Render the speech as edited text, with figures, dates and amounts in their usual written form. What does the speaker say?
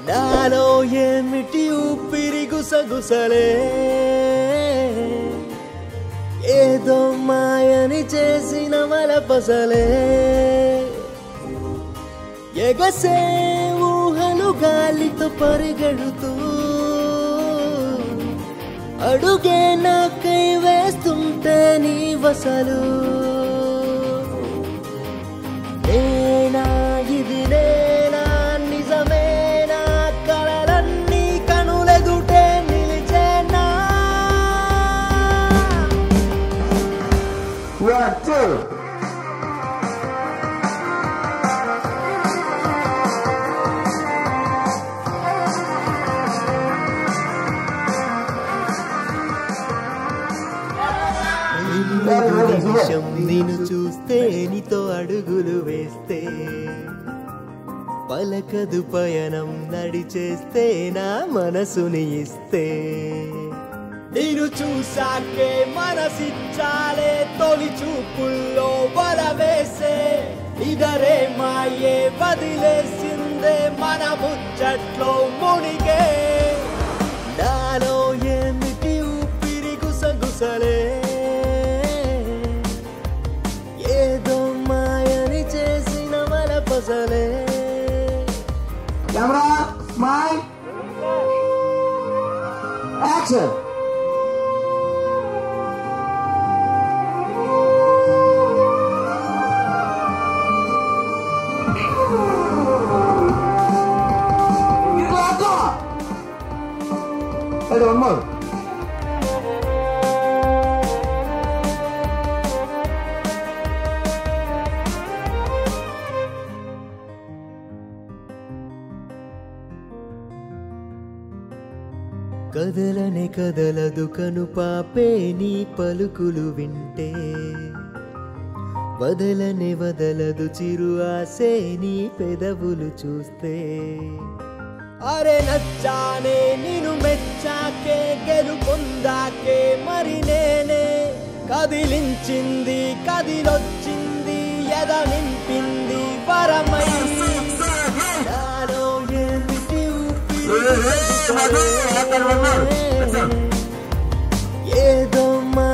నాలో ఏమిటి ఊపిరి గుసగుసలే ఏదో మాయని చేసిన వలపసలే ఎగసే ఊహలు గాలితో పరిగెడుతూ అడుగే నాకై వేస్తుంటే నీ వసలు నేనా ఇది నేనా నిజమేనా కలలన్నీ కనులెదుటే నిలిచేనా నిమిషం నిన్ను చూస్తే నీతో అడుగులు వేస్తే పలకదు పయనం నడిచేస్తే నా మనసుని ఇస్తే నేను చూసాకే మనసిచ్చాలే తొలి చూపుల్లో వల వేసే ఇదరే మాయే వదిలేసిందే మన ముచ్చట్లో మునిగే నాలో ఏమిటి ఊపిరి గుసగుసలే ఏదో మాయని చేసిన వలపసలే Camera, smile, action. Hey, one more. కదలనే కదలదు కను పాపే నీ పలుకులు వింటే వదలనే వదలదు చిరు ఆసే నీ పెదవులు చూస్తే అరే నచ్చానే నిన్ను మెచ్చాకే గెలుపొందాకే మరి నేనే కదిలించింది కదిలొచ్చింది ఎద నింపింది వరమై నాలో ఏమిటి ఊపిరి ఏదో మా